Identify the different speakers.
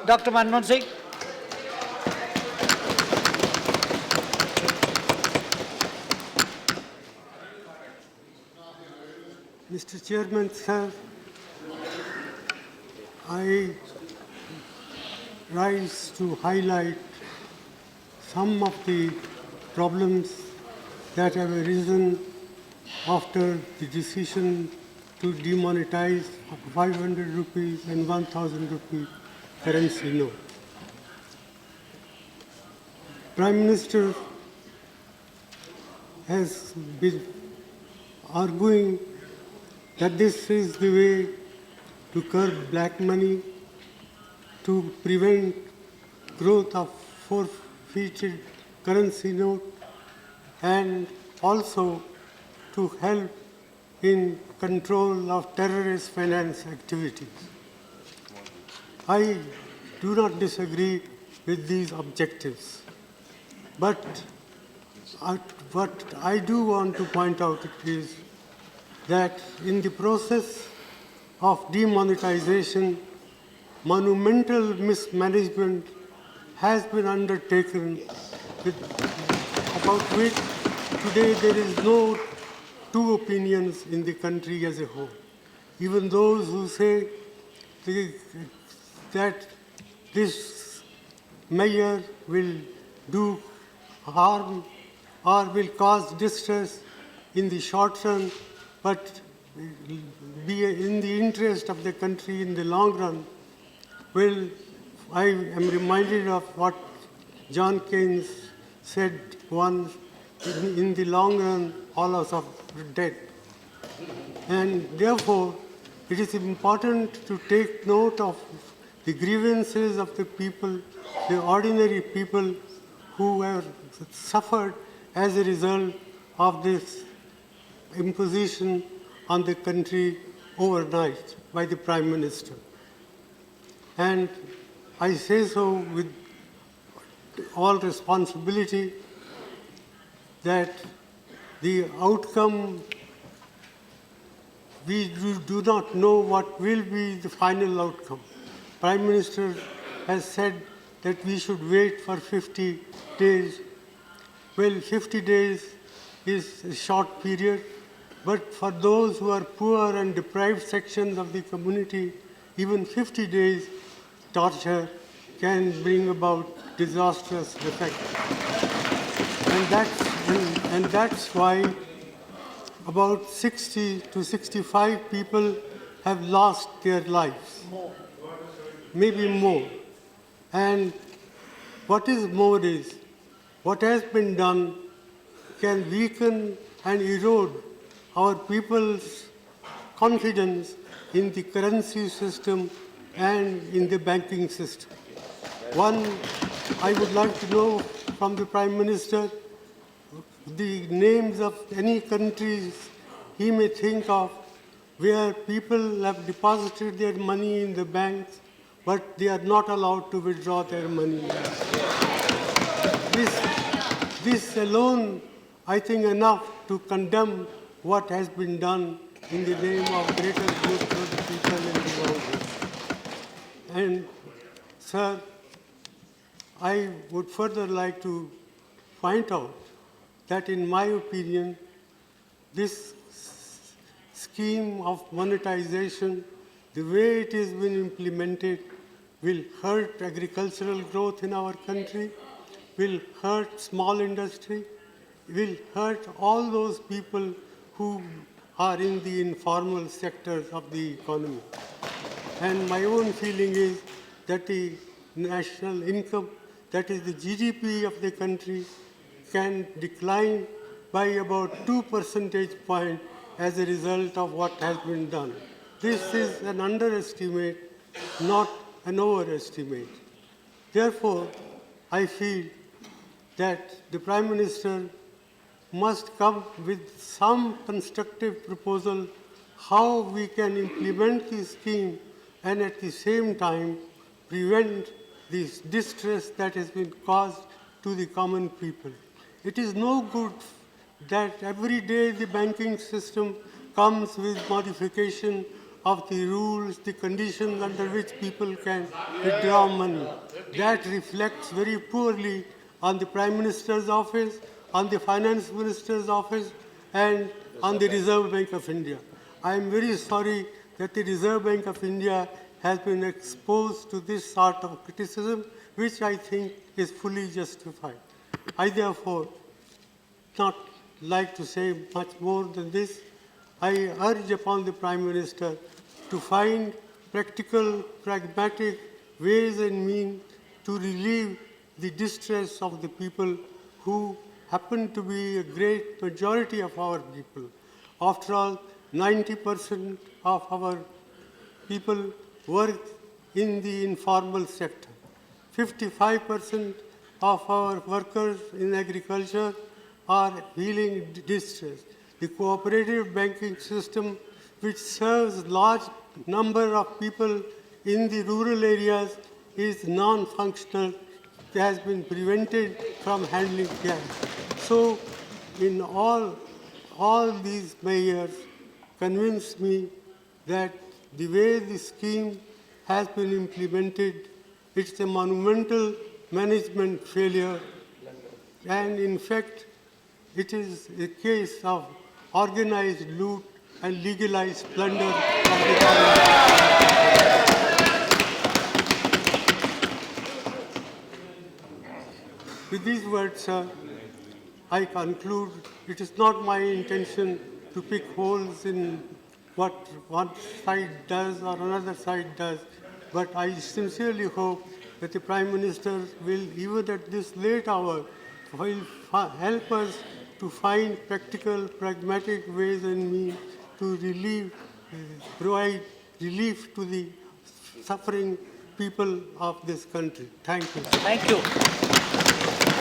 Speaker 1: Dr. Manmohan Singh.
Speaker 2: Mr. Chairman, sir, I rise to highlight some of the problems that have arisen after the decision to demonetize 500 rupees and 1000 rupee currency note. Prime Minister has been arguing that this is the way to curb black money, to prevent growth of forfeited currency note, and also to help in control of terrorist finance activities. I do not disagree with these objectives, but what I do want to point out is that in the process of demonetization, monumental mismanagement has been undertaken, about which today there is no two opinions in the country as a whole. Even those who say that this measure will do harm or will cause distress in the short run, but be in the interest of the country in the long run. Well, I am reminded of what John Keynes said once, in the long run, all of us are dead. And therefore, it is important to take note of the grievances of the people, the ordinary people who have suffered as a result of this imposition on the country overnight by the Prime Minister. And I say so with all responsibility that the outcome, we do not know what will be the final outcome. Prime Minister has said that we should wait for 50 days. Well, 50 days is a short period, but for those who are poor and deprived sections of the community, even 50 days torture can bring about disastrous effects. And that's why about 60 to 65 people have lost their lives, maybe more. And what is more is, what has been done can weaken and erode our people's confidence in the currency system and in the banking system. One, I would like to know from the Prime Minister the names of any countries he may think of where people have deposited their money in the banks, but they are not allowed to withdraw their money. This alone, I think, enough to condemn what has been done in the name of greater good for the people in the world. And, sir, I would further like to point out that, in my opinion, this scheme of monetization, the way it has been implemented, will hurt agricultural growth in our country, will hurt small industry, will hurt all those people who are in the informal sectors of the economy. And my own feeling is that the national income, that is the GDP of the country, can decline by about 2 percentage points as a result of what has been done. This is an underestimate, not an overestimate. Therefore, I feel that the Prime Minister must come with some constructive proposal how we can implement this scheme and at the same time prevent this distress that has been caused to the common people. It is no good that every day the banking system comes with modification of the rules, the conditions under which people can withdraw money. That reflects very poorly on the Prime Minister's office, on the Finance Minister's office, and on the Reserve Bank of India. I am very sorry that the Reserve Bank of India has been exposed to this sort of criticism, which I think is fully justified. I therefore not like to say much more than this. I urge upon the Prime Minister to find practical, pragmatic ways and means to relieve the distress of the people who happen to be a great majority of our people. After all, 90% of our people work in the informal sector. 55% of our workers in agriculture are feeling distress. The cooperative banking system, which serves large number of people in the rural areas, is non-functional, has been prevented from handling cash. So, in all these measures convince me that the way the scheme has been implemented, it's a monumental management failure, and in fact, it is a case of organized loot and legalized plunder of the government. With these words, sir, I conclude it is not my intention to pick holes in what one side does or another side does, but I sincerely hope that the Prime Minister will, even at this late hour, will help us to find practical, pragmatic ways and means to provide relief to the suffering people of this country. Thank you.
Speaker 1: Thank you.